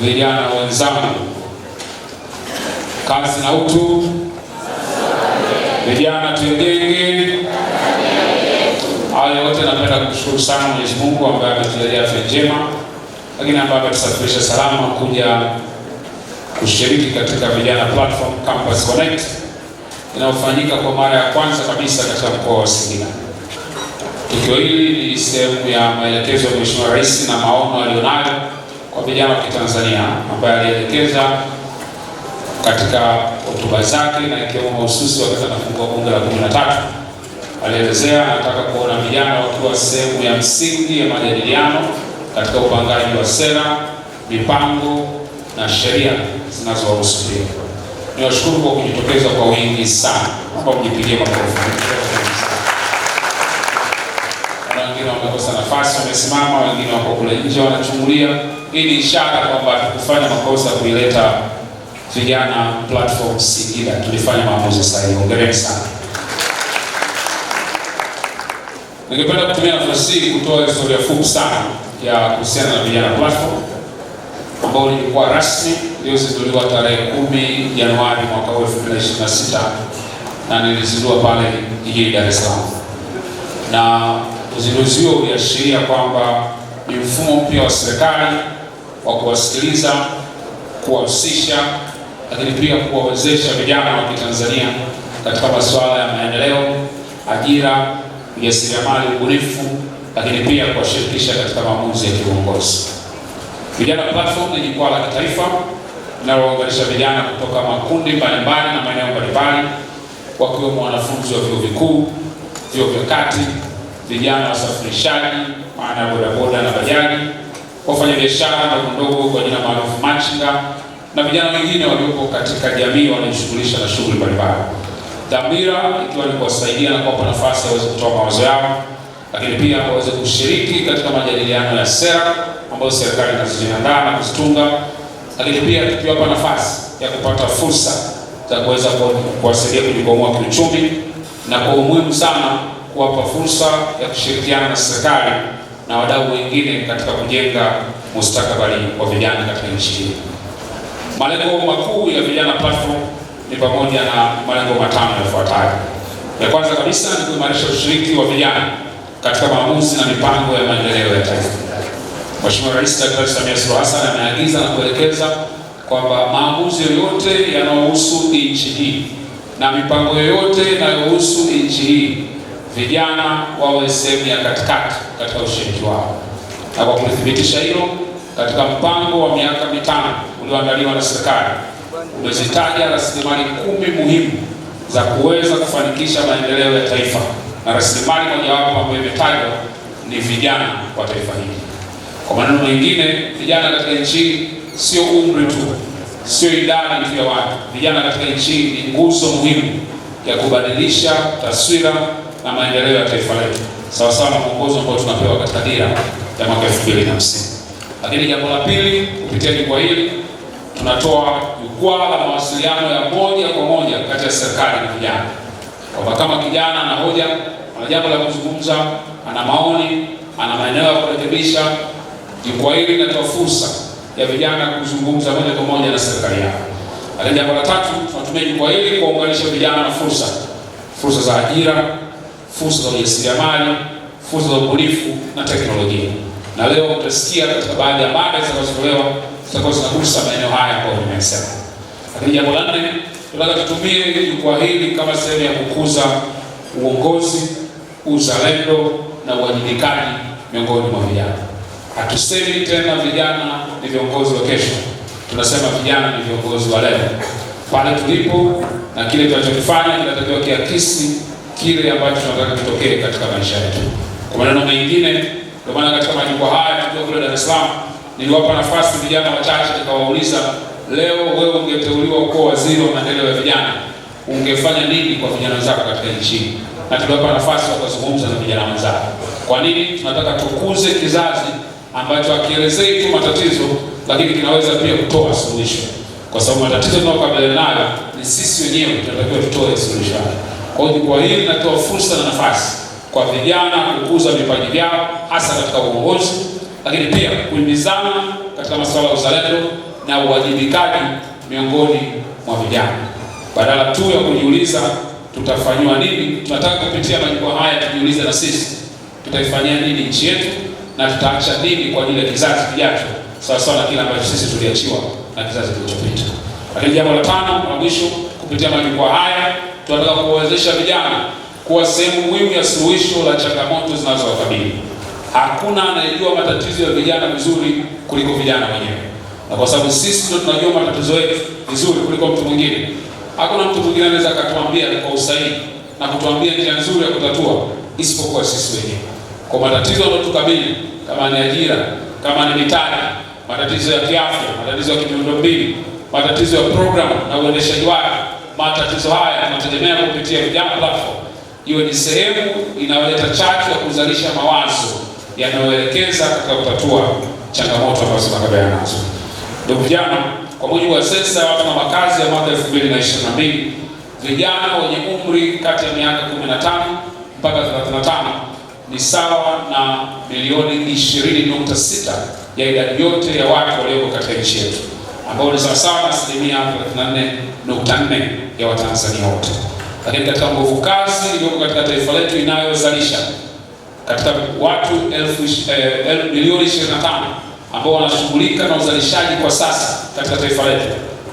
vijana wenzangu, kazi na utu, vijana tujenge. Hayo yote napenda kumshukuru sana Mwenyezi Mungu ambaye ametujalia afya njema, lakini ambaye ametusafirisha salama kuja kushiriki katika vijana platform Campus Connect inayofanyika kwa mara ya kwanza kabisa katika mkoa wa Singida. Tukio hili ni sehemu ya maelekezo ya Mheshimiwa Rais na maono alionayo kwa vijana wa Kitanzania, ambaye alielekeza katika hotuba zake na ikiwemo mahususi wakati anafungua bunge la 13. Alielezea anataka kuona vijana wakiwa sehemu ya msingi ya majadiliano katika upangaji wa sera, mipango na sheria zinazowahusu pia. Niwashukuru kwa kujitokeza kwa wingi sana. Naomba mjipigie makofi. Wengine wamekosa nafasi, wamesimama, wengine wako kule nje wanachungulia. Hii ni ishara kwamba tukufanya makosa kuileta vijana platform Singida. Tulifanya maamuzi sahihi. Hongereni sana. Ningependa kutumia nafasi hii kutoa historia fupi sana ya kuhusiana na vijana platform ambao ilikuwa rasmi iliyozinduliwa tarehe 10 Januari mwaka 2026 na nilizindua pale jijini Dar es Salaam. Na uzinduzi huo uliashiria kwamba ni mfumo mpya wa serikali wa kuwasikiliza, kuwahusisha, lakini pia kuwawezesha vijana wa Kitanzania katika masuala ya maendeleo, ajira, ujasiriamali, ubunifu, lakini pia kuwashirikisha katika maamuzi ya kiuongozi. Vijana platform ni jukwaa la kitaifa linalounganisha vijana kutoka makundi mbalimbali na maeneo mbalimbali, wakiwemo wanafunzi wa vyuo vikuu, vyuo vya kati, vijana wasafirishaji, maana bodaboda na bajaji, wafanyabiashara ndogo kwa jina maarufu machinga, na vijana wengine waliopo katika jamii wanajishughulisha na shughuli mbalimbali. Dhamira ikiwa ni kuwasaidia na kuwapa nafasi waweze kutoa mawazo yao, lakini pia waweze kushiriki katika majadiliano ya sera ambayo serikali inaziandaa na kuzitunga, lakini pia tukiwapa nafasi ya kupata fursa za kuweza kuwasaidia kujikwamua kiuchumi, na kwa umuhimu sana kuwapa fursa ya kushirikiana na serikali na wadau wengine katika kujenga mustakabali wa vijana katika nchi hii. Malengo makuu ya vijana platform ni pamoja na malengo matano yafuatayo. Ya kwanza kabisa ni kuimarisha ushiriki wa vijana katika maamuzi na mipango ya maendeleo ya taifa. Mheshimiwa Rais Daktari Samia Suluhu Hassan ameagiza na kuelekeza kwamba maamuzi yoyote yanayohusu nchi hii na mipango yoyote inayohusu nchi hii, vijana wawe sehemu ya katikati katika ushiriki wao. Na kwa kuthibitisha hilo, katika mpango wa miaka 5 ulioandaliwa na serikali umezitaja rasilimali 10 muhimu za kuweza kufanikisha maendeleo ya taifa, na rasilimali mojawapo ambayo imetajwa ni vijana wa taifa hili. Kwa maneno mengine, vijana katika nchi sio umri tu, sio idadi tu ya watu. Vijana katika nchi ni nguzo muhimu ya kubadilisha taswira na maendeleo ya taifa letu, sawa sawa na mwongozo ambao tunapewa katika dira ya mwaka 2050. Lakini jambo la pili, kupitia jukwaa hili tunatoa jukwaa la mawasiliano ya moja kwa moja kati ya serikali na vijana. Kwa kama kijana ana hoja, ana jambo la kuzungumza, ana maoni, ana maeneo ya kurekebisha, jukwaa hili linatoa fursa ya vijana kuzungumza moja kwa moja na serikali yao. Lakini jambo la tatu, tunatumia jukwaa hili kuunganisha vijana na fursa za ajira, fursa za ujasiriamali, fursa za ubunifu na teknolojia. Na leo utasikia katika baadhi ya mada zitakazotolewa zitakuwa zinagusa maeneo haya ambayo nimesema. Lakini jambo la nne, tunataka tutumie jukwaa hili kama sehemu ya kukuza uongozi, uzalendo na uwajibikaji miongoni mwa vijana. Hatusemi tena vijana ni viongozi wa kesho, tunasema vijana ni viongozi wa leo. Pale tulipo na kile tunachokifanya kinatakiwa kiakisi kile ambacho tunataka kitokee katika maisha yetu. Kwa maneno mengine, ndio maana katika majukwaa haya tukiwa kule Dar es Salaam niliwapa nafasi vijana wachache, nikawauliza, leo wewe ungeteuliwa kuwa waziri wa maendeleo ya vijana, ungefanya nini kwa vijana wenzako katika nchi? Na tuliwapa nafasi wakazungumza na vijana wenzao. Kwa nini? Tunataka tukuze kizazi ambacho hakielezei tu matatizo, lakini kinaweza pia kutoa suluhisho. Kwa sababu matatizo tunayokabiliana nayo ni sisi wenyewe, tunatakiwa tutoe suluhisho. Kwa hiyo jukwaa hili linatoa fursa na nafasi kwa vijana kukuza vipaji vyao hasa katika uongozi, lakini pia kuhimizana katika masuala ya uzalendo, na uwajibikaji miongoni mwa vijana. Badala tu ya kujiuliza tutafanywa nini, tunataka kupitia majukwaa haya tujiulize na sisi tutaifanyia nini nchi yetu na tutaacha nini kwa ajili ya kizazi kijacho, sawa sawa na kile ambacho sisi tuliachiwa na kizazi kilichopita. Lakini jambo la tano na mwisho, kupitia majukwaa haya tunataka kuwawezesha vijana kuwa sehemu muhimu ya suluhisho la changamoto zinazowakabili. Hakuna anayejua matatizo ya vijana vizuri kuliko vijana wenyewe, na kwa sababu sisi ndio tunajua matatizo yetu vizuri kuliko mtu mwingine, hakuna mtu mwingine anaweza akatuambia kwa usahihi na kutuambia njia nzuri ya kutatua isipokuwa sisi wenyewe. Kwa matatizo yanayotukabili, kama ni ajira, kama ni mitaji, matatizo ya kiafya, matatizo ya kimiundombinu, matatizo ya programu na uendeshaji wake, matatizo haya tunategemea kupitia Vijana Platform iwe ni sehemu inayoleta chachu ya kuzalisha mawazo yanayoelekeza katika kutatua changamoto ambazo tunakabiliana nazo. Ndugu vijana, kwa mujibu wa sensa ya watu na makazi ya mwaka 2022, vijana wenye umri kati ya miaka 15 mpaka 35 ni sawa na milioni 20.6 ya idadi yote ya watu walioko katika nchi yetu, ambao ni sawa na asilimia 34.4 ya Watanzania wote. Lakini katika nguvu kazi iliyoko katika taifa letu inayozalisha katika watu milioni 25 ambao wanashughulika na uzalishaji kwa sasa katika taifa letu,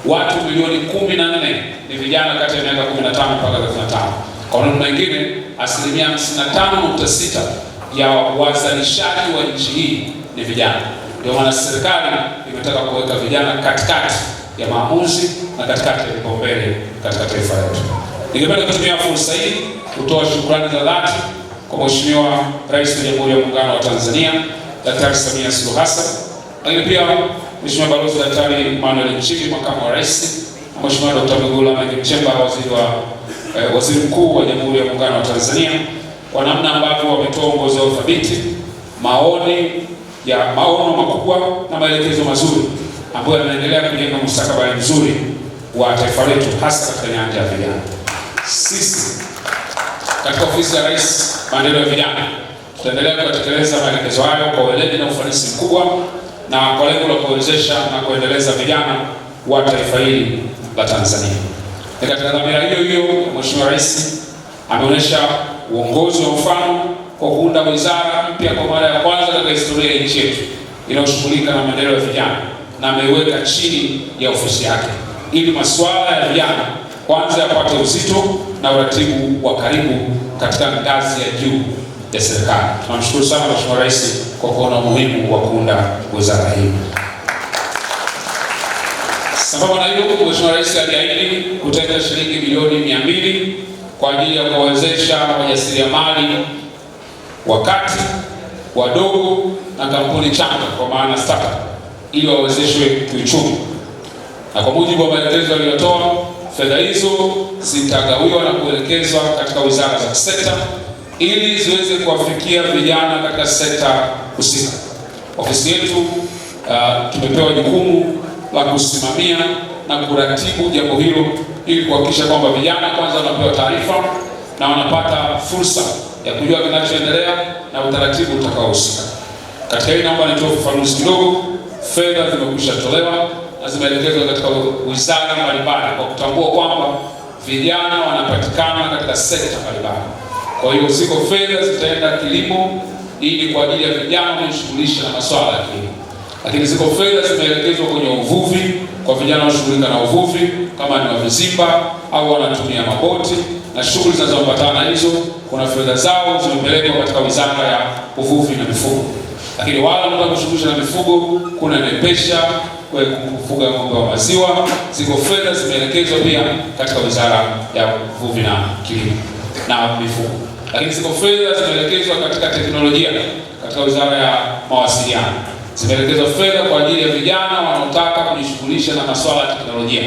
watu milioni 14 ni vijana kati ya miaka 15 mpaka 35. Kwa maneno mengine, asilimia 55.6 ya wazalishaji wa nchi hii ni vijana. Ndio maana serikali imetaka kuweka vijana katikati ya maamuzi na katikati ya vipaumbele katika taifa letu. Ningependa kutumia fursa hii kutoa shukrani za dhati kwa Mheshimiwa Rais wa Jamhuri ya Muungano wa Tanzania Daktari Samia Suluhu Hassan, lakini pia Mheshimiwa Balozi Daktari Emmanuel Nchimbi, Makamu wa Rais, na Mheshimiwa Dr. Mwigulu Lameck Nchemba, Waziri Mkuu wa Jamhuri ya Muungano wa Tanzania, kwa namna ambavyo wametoa uongozi wa uthabiti, maono makubwa na maelekezo mazuri ambayo yanaendelea kujenga mustakabali mzuri wa taifa letu, hasa katika nyanja ya vijana. Sisi katika ofisi ya Rais maendeleo ya vijana tutaendelea kutekeleza maelekezo hayo kwa weledi na ufanisi mkubwa, na kwa lengo la kuwezesha na kuendeleza vijana wa taifa hili la Tanzania. Katika dhamira hiyo Mheshimiwa Rais ameonyesha uongozi wa mfano kwa kuunda wizara mpya kwa mara ya kwanza katika historia ya nchi yetu inayoshughulika na maendeleo ya vijana, na ameiweka chini ya ofisi yake ili masuala ya vijana kwanza yapate uzito na uratibu wa karibu katika ngazi ya juu ya serikali. Tunamshukuru sana Mheshimiwa Rais kwa kuona umuhimu wa kuunda wizara hii. Sababu na hiyo, Mheshimiwa Rais aliahidi kutenga shilingi bilioni 200 kwa ajili ya kuwawezesha wajasiriamali wakati wadogo na kampuni changa, kwa maana startup, ili wawezeshwe kiuchumi. Na kwa mujibu wa maelekezo aliyotoa, fedha hizo zitagawiwa na kuelekezwa katika wizara za sekta ili ziweze kuwafikia vijana katika sekta husika. Ofisi yetu tumepewa jukumu la kusimamia na kuratibu jambo hilo ili kuhakikisha kwamba vijana kwanza wanapewa taarifa na wanapata fursa ya kujua kinachoendelea na utaratibu utakaohusika. Katika hili naomba nitoe ufafanuzi kidogo. Fedha zimekwisha tolewa na zimeelekezwa katika wizara mbalimbali kwa kutambua kwamba vijana wanapatikana katika sekta mbalimbali. Kwa hiyo ziko fedha zitaenda kilimo ili kwa ajili ya vijana wanaoshughulisha na masuala ya kilimo. Lakini ziko fedha zimeelekezwa kwenye uvuvi kwa vijana wanaoshughulika na uvuvi, kama ni wavizimba au wanatumia maboti na shughuli zinazoambatana hizo, kuna fedha zao zimepelekwa katika wizara ya uvuvi na mifugo. Lakini wale wanaoshughulisha na mifugo, kuna nepesha kwa kufuga ng'ombe wa maziwa, ziko fedha zimeelekezwa pia katika wizara ya uvuvi na kilimo na mifugo. Lakini ziko fedha zimeelekezwa katika teknolojia katika wizara ya mawasiliano. Zimeelekezwa fedha kwa ajili ya vijana wanaotaka kujishughulisha na masuala ya teknolojia,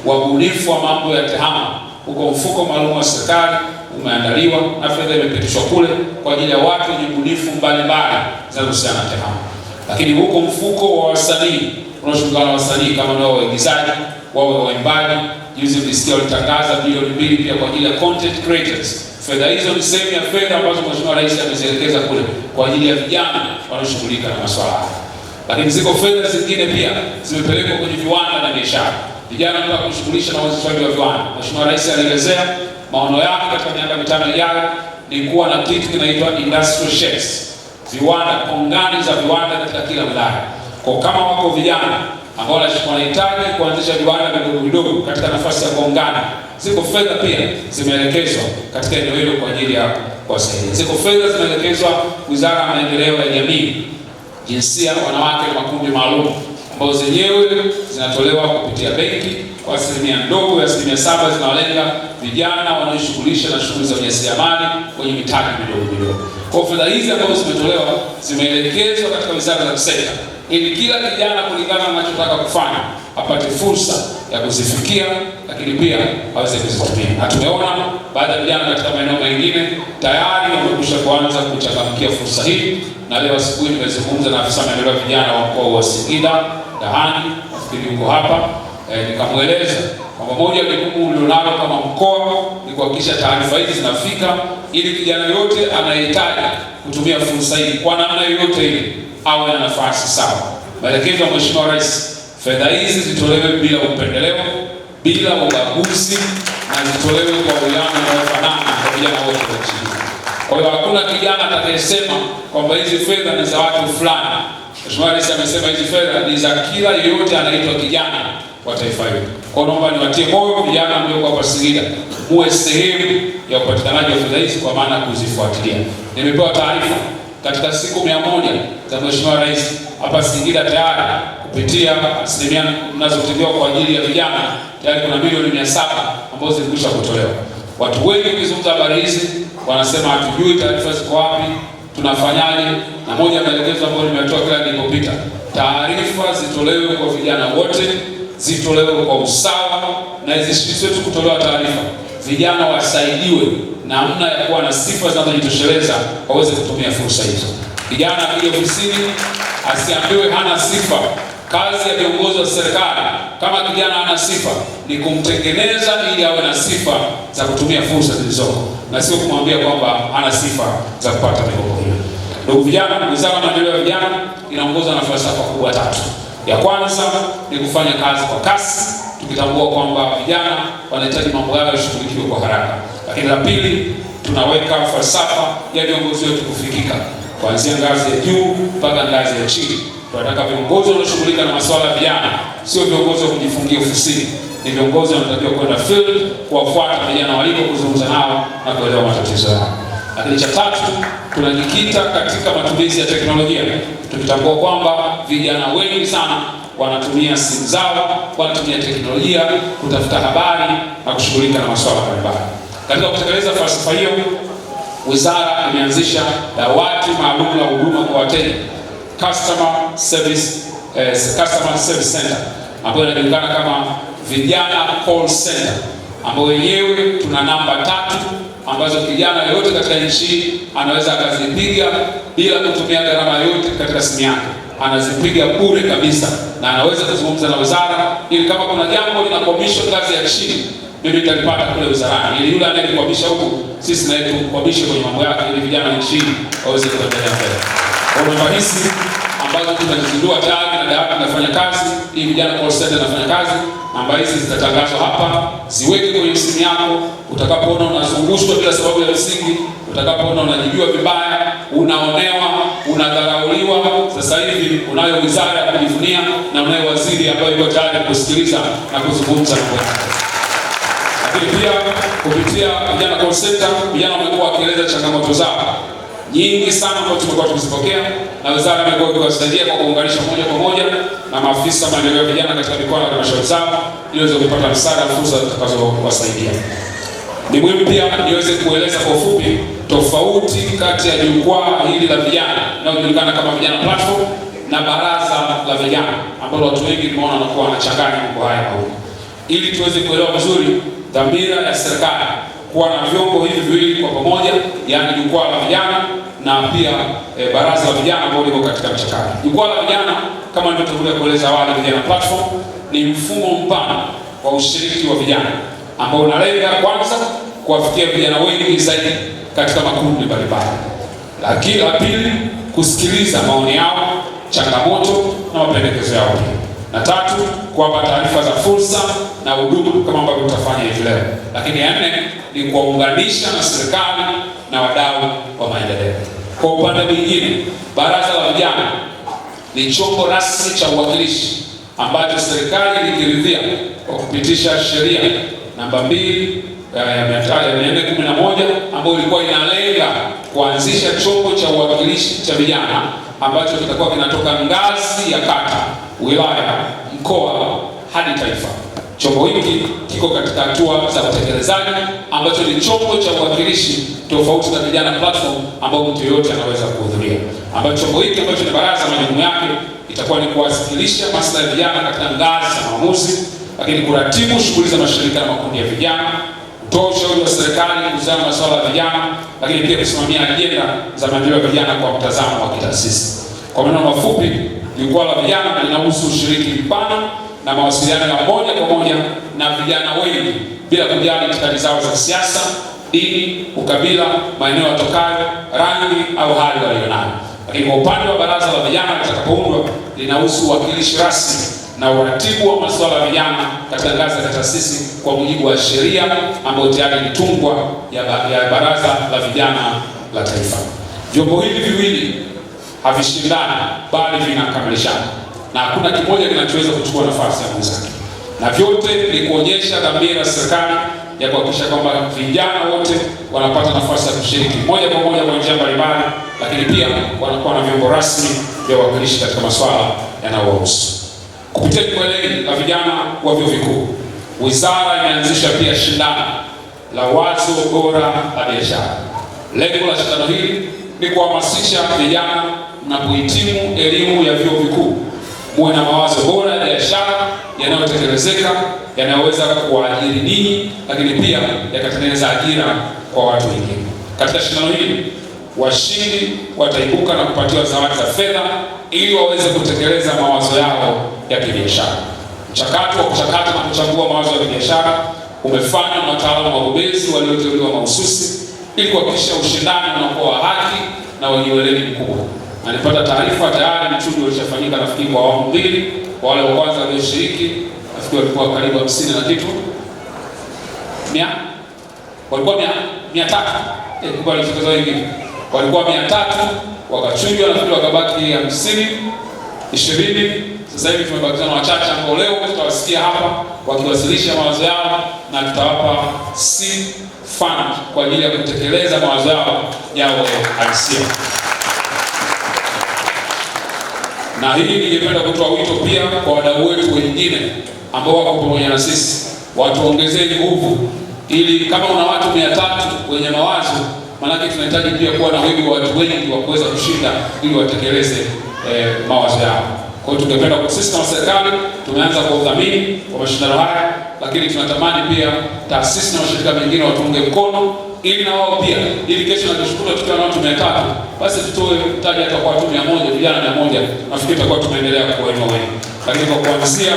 wabunifu wa mambo ya tehama. Huko mfuko maalum wa serikali umeandaliwa na fedha imepitishwa kule kwa ajili ya watu wenye bunifu mbalimbali zinazohusiana na tehama. Lakini huko mfuko wa wasanii unaoshughulika na wasanii, kama ni waigizaji, wawe waimbaji, juzi mlisikia walitangaza bilioni 2 pia kwa ajili ya content creators. Fedha hizo ni sehemu ya fedha ambazo Mheshimiwa Rais amezielekeza kule kwa ajili ya vijana wanaoshughulika na masuala haya. Lakini ziko fedha zingine pia zimepelekwa kwenye viwanda na biashara. Vijana wanataka kushughulisha na uanzishaji wa viwanda. Mheshimiwa Rais alielezea maono yake katika miaka 5 ijayo ni kuwa na kitu kinaitwa industrial sheds, viwanda, kongani za viwanda katika kila wilaya. Kwa kama wako vijana ambao wanahitaji kuanzisha viwanda vidogo vidogo katika nafasi ya kongani, ziko fedha pia zimeelekezwa katika eneo hilo kwa ajili ya kuwasaidia. Ziko fedha zimeelekezwa Wizara ya Maendeleo ya Jamii, Jinsia, Wanawake na Makundi Maalum, ambazo zenyewe zinatolewa kupitia benki kwa asilimia ndogo ya 7% zinawalenga vijana wanaoshughulisha na shughuli za ujasiriamali kwenye mitaji midogo midogo. Kwa fedha hizi ambazo zimetolewa zimeelekezwa katika wizara za sekta ili kila kijana kulingana na anachotaka kufanya apate fursa ya kuzifikia, lakini pia aweze kuzitumia. Na tumeona baadhi ya vijana katika maeneo mengine tayari wamekwisha kuanza kuchangamkia fursa hii, na leo asubuhi nimezungumza na afisa maendeleo ya vijana wa mkoa wa Singida Dahani, nafikiri yuko hapa, nikamweleza kwamba moja ya jukumu ulilonalo kama mkoa ni kuhakikisha taarifa hizi zinafika ili kijana yote anayehitaji kutumia fursa hii kwa namna yoyote ile awe na nafasi sawa. Maelekezo ya Mheshimiwa Rais, fedha hizi zitolewe bila upendeleo, bila ubaguzi, na zitolewe kwa uwiano unaofanana kwa vijana wote wa nchi. Kwa hiyo hakuna kijana atakayesema kwamba hizi fedha ni za watu fulani. Mheshimiwa Rais amesema hizi fedha ni za kila yeyote anaitwa kijana wa taifa hili. Kwa hiyo naomba niwatie moyo vijana mlioko hapa Singida, muwe sehemu ya upatikanaji wa fedha hizi kwa maana ya kuzifuatilia. Nimepewa taarifa katika siku 100 za Mheshimiwa Rais hapa Singida tayari kupitia asilimia mnazotengewa kwa ajili ya vijana tayari kuna milioni 700 ambazo zilikwisha kutolewa. Watu wengi wakizungumza habari hizi wanasema hatujui taarifa ziko wapi, tunafanyaje? Na moja ya maelekezo ambayo nimetoa kila nilipopita, taarifa zitolewe kwa vijana wote, zitolewe kwa usawa, na zisisiwe tu kutolewa taarifa, vijana wasaidiwe namna ya kuwa na sifa zinazojitosheleza waweze kutumia fursa hizo. Kijana akija ofisini asiambiwe hana sifa. Kazi ya viongozi wa serikali kama kijana hana sifa ni kumtengeneza ili awe na sifa za kutumia fursa zilizoko, na sio kumwambia kwamba hana sifa za kupata mikopo hiyo. Ndugu vijana, Wizara ya Maendeleo ya Vijana inaongozwa na falsafa kubwa 3. Ya kwanza ni kufanya kazi kwa kasi, tukitambua kwamba vijana wanahitaji mambo yao yashughulikiwe kwa haraka. Lakini la pili, tunaweka falsafa ya viongozi wetu kufikika kuanzia ngazi ya juu mpaka ngazi ya chini. Tunataka viongozi wanaoshughulika na masuala ya vijana, sio viongozi wa kujifungia ofisini, ni viongozi wanatakiwa kwenda field, kuwafuata vijana waliko, kuzungumza nao na kuelewa matatizo yao. Lakini cha tatu, tunajikita katika matumizi ya teknolojia, tukitambua kwamba vijana wengi sana wanatumia simu zao, wanatumia teknolojia kutafuta habari na kushughulika na masuala mbalimbali. Katika kutekeleza falsafa hiyo, wizara imeanzisha dawati maalum la huduma kwa wateja, Customer Service Center, ambayo inajulikana kama Vijana Call Center, ambayo wenyewe tuna namba 3 ambazo kijana yote katika nchi anaweza akazipiga bila kutumia gharama yote katika simu yake. Anazipiga bure kabisa na anaweza kuzungumza na wizara ili kama kuna jambo linakwamisha ngazi ya chini, mimi nitalipata kule wizarani, ili yule anayekwamisha huku sisi na yetu kwamishe kwenye mambo yake, ili vijana nchini waweze kuendelea mbele. Kwa namba hizi ambazo tunazindua tayari na dawati linafanya kazi, hii Vijana Call Center inafanya kazi. Namba hizi zitatangazwa hapa, ziweke kwenye simu yako. Utakapoona unazungushwa bila sababu ya msingi, utakapoona unajijua vibaya, unaonewa, unadharauliwa, sasa hivi unayo wizara ya kujivunia na unayo waziri ambaye yuko tayari kusikiliza na kuzungumza na wewe. Lakini pia kupitia Vijana Call Center, vijana wamekuwa wakieleza changamoto zao nyingi sana ambazo tumekuwa tukizipokea, na wizara imekuwa ikiwasaidia kwa kuunganisha moja kwa moja na maafisa maendeleo ya vijana katika mikoa na halmashauri zao ili waweze kupata msaada na fursa zitakazowasaidia. Ni muhimu pia niweze kueleza kwa ufupi tofauti kati ya jukwaa hili la vijana linalojulikana kama Vijana Platform na baraza la vijana, ambalo watu wengi nimeona wanakuwa wanachanganya mambo haya mawili, ili tuweze kuelewa vizuri dhamira ya serikali kuwa na vyombo hivi viwili kwa pamoja, yani jukwaa la vijana na pia baraza la vijana ambalo liko katika mchakato. Jukwaa la vijana kama nilivyotangulia kueleza awali, Vijana Platform ni mfumo mpana wa ushiriki wa vijana ambao unalenga kwanza kuwafikia vijana wengi zaidi katika makundi mbalimbali, lakini la pili kusikiliza maoni yao, changamoto na mapendekezo yao pia. Na tatu, kuwapa taarifa za fursa na huduma kama ambavyo tutafanya hivi leo. Lakini ya nne ni kuwaunganisha na serikali na wadau wa maendeleo. Kwa upande mwingine, baraza la vijana ni chombo rasmi cha uwakilishi ambacho serikali ilikiridhia kwa kupitisha sheria namba 2 ya 411 ambayo ilikuwa inalenga kuanzisha chombo cha uwakilishi cha vijana ambacho kitakuwa kinatoka ngazi ya kata, wilaya, mkoa hadi taifa. Chombo hiki kiko katika hatua za utekelezaji, ambacho ni chombo cha uwakilishi tofauti na vijana platform ambao mtu yoyote anaweza kuhudhuria. Ambacho chombo hiki ambacho ni baraza, majukumu yake itakuwa ni kuwasilisha maslahi ya vijana katika ngazi za maamuzi, lakini kuratibu shughuli za mashirika na makundi ya vijana, kutoa ushauri wa serikali kuhusiana na masuala ya vijana, lakini pia kusimamia ajenda za maendeleo ya vijana kwa mtazamo wa kitaasisi. Kwa maneno mafupi, jukwaa la vijana linahusu ushiriki mpana na mawasiliano ya moja kwa moja na vijana wengi bila kujali itikadi zao za siasa, dini, ukabila, maeneo yatokayo, rangi au hali walionayo. Lakini kwa upande wa baraza la vijana litakapoundwa, linahusu uwakilishi rasmi na uratibu wa masuala ya vijana katika ngazi za taasisi kwa mujibu wa sheria ambayo tayari ilitungwa ya baraza la vijana la taifa. Vyombo hivi viwili havishindani bali vinakamilishana, na hakuna kimoja kinachoweza kuchukua nafasi ya mwenzake, na vyote ni kuonyesha dhamira ya serikali ya kuhakikisha kwamba vijana wote wanapata nafasi ya kushiriki moja kwa moja kwa njia mbalimbali, lakini pia wanakuwa na vyombo rasmi vya uwakilishi katika masuala yanayowahusu. Kupitia jukwaa la vijana wa vyuo vikuu, wizara imeanzisha pia shindano la wazo bora la biashara. Lengo la shindano hili ni kuhamasisha vijana mnapohitimu elimu ya vyuo vikuu muwe na mawazo bora ya biashara yanayotekelezeka, yanayoweza kuwaajiri ninyi, lakini pia yakatengeneza ajira kwa watu wengine. Katika shindano hili, washindi wataibuka na kupatiwa zawadi za fedha ili waweze kutekeleza mawazo yao ya kibiashara. Mchakato wa kuchakata na kuchambua mawazo ya kibiashara umefanywa na wataalamu wabobezi walioteuliwa mahususi ili kuhakikisha ushindani unakuwa wa haki na wenye weledi mkubwa. Na nilipata taarifa tayari mchujo ulishafanyika, nafikiri kwa awamu 2. Kwa wale wa kwanza walioshiriki, nafikiri walikuwa karibu 50 na kitu. Walikuwa 300. Kwa wale wengine walikuwa 300 wakachujwa, nafikiri wakabaki 50, 20. Sasa hivi tumebakizwa na wachache ambao leo tutawasikia hapa wakiwasilisha mawazo yao, na tutawapa seed fund kwa ajili ya kutekeleza mawazo yao halisia. Na hii ningependa kutoa wito pia kwa wadau wetu wengine ambao wako pamoja na sisi, watuongezee nguvu, ili kama una watu 300 wenye mawazo, maana tunahitaji pia kuwa na wingi wa watu wengi wa kuweza kushinda ili watekeleze mawazo yao. Kwa hiyo tungependa sisi kama serikali tumeanza kwa udhamini wa mashindano haya, lakini tunatamani pia taasisi na mashirika mengine watuunge mkono ili na wao pia, ili kesho na kushukuru tukiwa na watu 300 basi tutoe mtaji hata kwa watu 100, vijana 100, nafikiri tutakuwa tumeendelea kuwainua wengi. Lakini kwa kuanzia,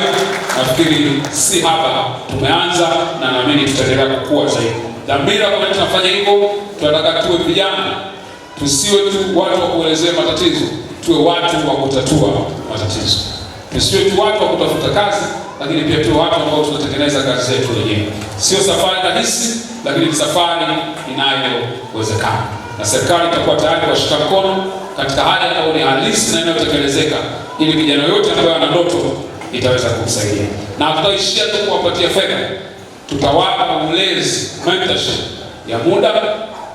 nafikiri si hapa tumeanza, na naamini tutaendelea kukua zaidi. Dhamira kwa nini tunafanya hivyo? Tunataka tuwe vijana, tusiwe tu watu wa kuelezea matatizo, tuwe watu wa kutatua matatizo. Tusiwe tu watu wa kutafuta kazi, lakini pia tuwe watu ambao tunatengeneza kazi zetu wenyewe. Sio safari rahisi, lakini ni safari inayowezekana. Na serikali itakuwa tayari kuwashika mkono katika hali ambayo ni halisi na inayotekelezeka, ili vijana yote ambao wana ndoto itaweza kumsaidia. Na tutaishia tu kuwapatia fedha, tutawapa ulezi, mentorship ya muda,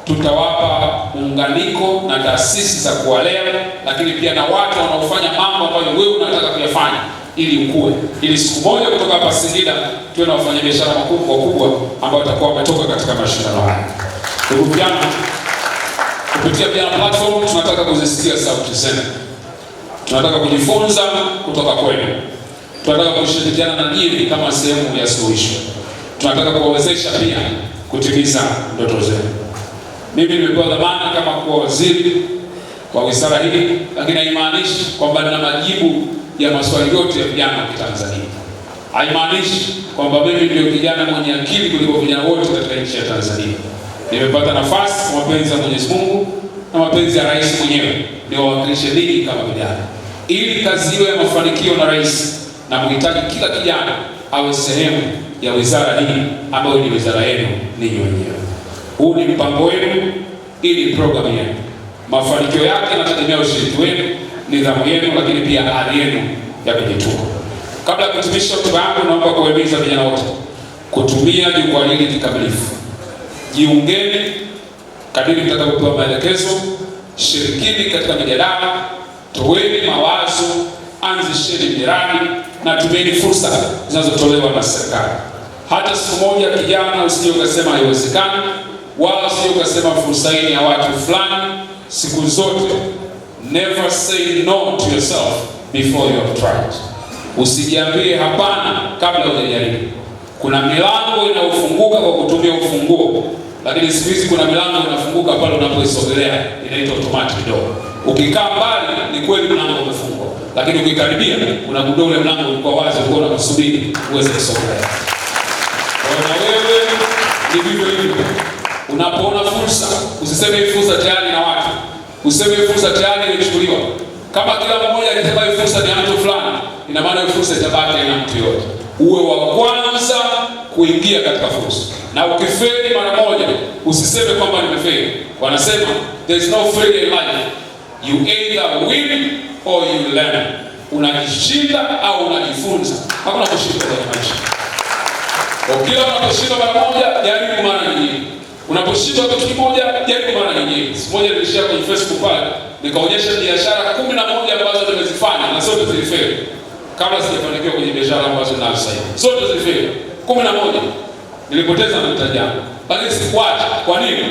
tutawapa muunganiko na taasisi za kuwalea, lakini pia na watu wanaofanya mambo ambayo wewe unataka kuyafanya ili ukue, ili siku moja kutoka hapa Singida tuwe na wafanyabiashara wakubwa ambao watakuwa wametoka katika mashindano haya. Ndugu vijana, kupitia Vijana Platform tunataka kuzisikia sauti zenu. Tunataka kujifunza kutoka kwenu. Tunataka kushirikiana na nyinyi kama sehemu ya suluhisho. Tunataka kuwawezesha pia kutimiza ndoto zenu. Mimi nimepewa dhamana kama kuwa waziri wa wizara hii, lakini haimaanishi kwamba nina majibu ya maswali yote ya vijana wa Tanzania. Haimaanishi kwamba mimi ndio kijana mwenye akili kuliko vijana wote katika nchi ya Tanzania. Nimepata nafasi kwa mapenzi ya Mwenyezi Mungu na mapenzi ya Rais mwenyewe niwawakilishe ninyi kama vijana. Ili kazi hiyo ya mafanikio na rahisi, na mhitaji kila kijana awe sehemu ya wizara hii ambayo ni wizara yenu ninyi wenyewe. Huu ni mpango wenu, ili programu yenu. Mafanikio yake yanategemea ushiriki wenu, nidhamu yenu, lakini pia ari yenu ya kujituma. Kabla ya kuhitimisha hotuba yangu, naomba kuwahimiza vijana wote kutumia jukwaa hili kikamilifu. Jiungeni kadiri mtakapopewa maelekezo, shirikini katika mijadala, toweni mawazo, anzisheni miradi na tumieni fursa zinazotolewa na serikali. Hata siku moja kijana usije ukasema haiwezekani, wala usije ukasema fursa hii ni ya watu fulani. Siku zote never say no to yourself before you have tried. Usijiambie hapana kabla hujajaribu. Kuna milango inayofunguka kwa kutumia ufunguo, lakini siku hizi kuna milango inafunguka pale unapoisogelea, inaitwa automatic door. Ukikaa mbali ni kweli mlango umefungwa, lakini ukikaribia unagundua ule mlango ulikuwa wazi, ulikuwa unakusubiri uweze kusogelea. Kwa wewe ni vivyo hivyo. Unapoona fursa, usiseme hii fursa tayari na watu. Useme hii fursa tayari imechukuliwa. Kama kila mmoja alisema hii fursa ni ya mtu fulani, ina maana hii fursa itabaki na mtu yote. Uwe wa kwanza kuingia katika fursa. Na ukifeli mara moja, usiseme kwamba nimefeli. Wanasema there is no failure in life. You either win or you learn. Unajishinda au unajifunza. Hakuna kushinda kwenye maisha. Kila unaposhinda mara moja, jaribu mara nyingine. Unaposhinda kitu kimoja, jaribu mara nyingine. Siku moja nilishia kwenye Facebook pale, nikaonyesha biashara 11 ambazo nimezifanya na zote zilifeli. Kabla sijafanikiwa kwenye biashara ambazo ninazo sasa hivi, zote zilifeli. 11 nilipoteza na mtaji wangu. Lakini sikuacha. Kwa nini?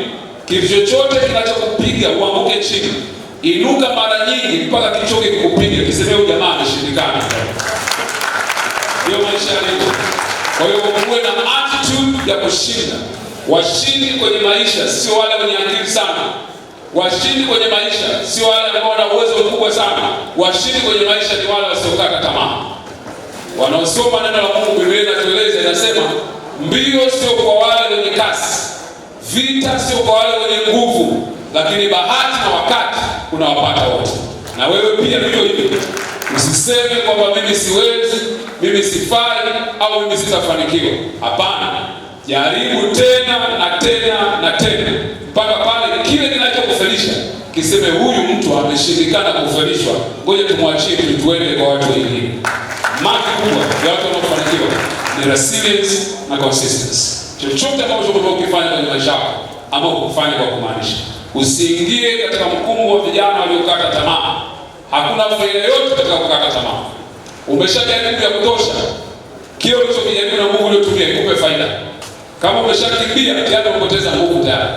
Kitu chochote kinachokupiga uanguke chini, inuka mara nyingi mpaka kichoke kikupiga, kisemee huyu jamaa ameshindikana. Ndio maisha yetu. Kwa hiyo uwe na attitude ya kushinda. Washindi kwenye maisha sio wale wenye akili sana. Washindi kwenye maisha sio wale ambao wana uwezo mkubwa sana. Washindi kwenye maisha ni wale wasiokata tamaa. Wanaosoma neno la Mungu, Biblia inatueleza, inasema mbio sio kwa wale wenye kasi, vita sio kwa wale wenye nguvu, lakini bahati na wakati unawapata wote. Na wewe pia ndio hivyo. Usiseme kwamba mimi siwezi, mimi sifai, au mimi sitafanikiwa. Hapana. Jaribu tena na tena na tena mpaka pale kile kinachokufelisha kiseme huyu mtu ameshindikana kufelishwa, ngoja tumwachie tuende kwa watu wengine. Maki kubwa ya watu wanaofanikiwa ni resilience na consistency. Chochote ambacho unakifanya kwenye maisha yako ama ukifanya kwa kumaanisha, usiingie katika mkumbo wa vijana waliokata tamaa. Hakuna faida yote katika kukata tamaa. Umeshajaribu ya kutosha, kile ulichokijaribu na Mungu uliotumia ikupe faida. Kama umeshakimbia tayari umepoteza nguvu tayari.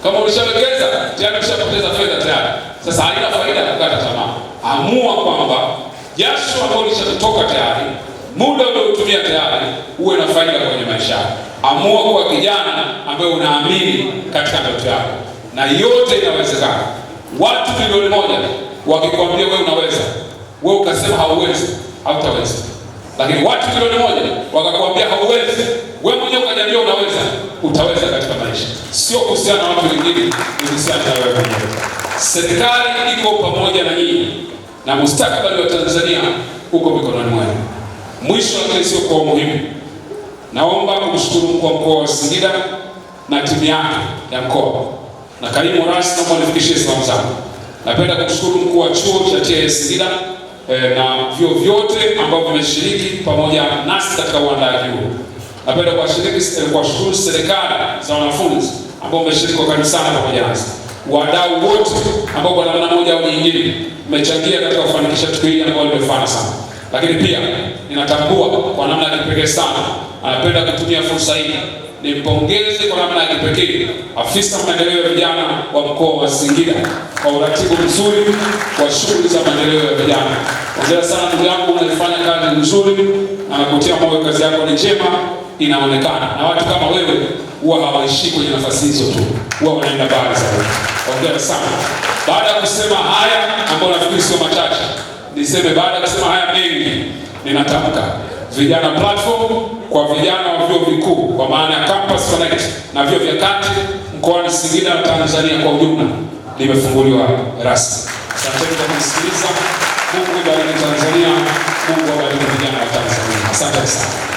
Kama umeshawekeza tayari umeshapoteza fedha tayari. Sasa haina faida kukata tamaa. Amua kwamba jasho ambalo lishatoka tayari, muda uliotumia tayari, uwe na faida kwenye maisha yako. Amua kuwa kijana ambaye unaamini katika ndoto yako. Na yote inawezekana. Watu milioni 1 wakikwambia wewe unaweza, wewe ukasema hauwezi, hautaweza. Lakini watu milioni 1 wakakwambia hauwezi, wewe mwenyewe ukajiambia unaweza, utaweza katika maisha. Sio kuhusiana na watu wengine, ni kuhusiana na wewe mwenyewe. Serikali iko pamoja na nyinyi na mustakabali wa Tanzania uko mikononi mwenu. Mwisho lakini sio kwa muhimu, naomba kumshukuru mkuu wa mkoa wa Singida na timu yake ya mkoa. Na karibu rasmi, naomba nifikishie salamu zangu. Napenda kumshukuru mkuu wa chuo cha TS Singida na vyuo vyote ambao vimeshiriki pamoja nasi katika uandaaji huu. Napenda kuwashukuru serikali za wanafunzi ambao wameshiriki kwa karibu sana pamoja nasi. Wadau wote ambao kwa namna moja au nyingine mmechangia katika kufanikisha tukio hili ambalo limefana sana. Lakini pia ninatambua kwa namna ya kipekee sana, anapenda kutumia fursa hii nimpongeze kwa namna ya kipekee afisa maendeleo ya vijana wa mkoa wa Singida kwa uratibu mzuri wa shughuli za maendeleo ya vijana. Hongera sana ndugu yangu, unafanya kazi nzuri na nakutia moyo, kazi yako ni njema, inaonekana. Na watu kama wewe huwa hawaishi kwenye nafasi hizo tu, huwa wanaenda mbali zaidi. Hongera sana. Baada ya kusema haya ambayo nafikiri sio machache, niseme baada ya kusema haya mengi, ninatamka Vijana Platform kwa vijana wa vyuo vikuu kwa maana ya Campus Connect na vyuo vya kati mkoani Singida na Tanzania kwa ujumla limefunguliwa rasmi. Asante kwa kunisikiliza. Mungu ibariki Tanzania, Mungu abariki vijana wa Tanzania. Asante sana.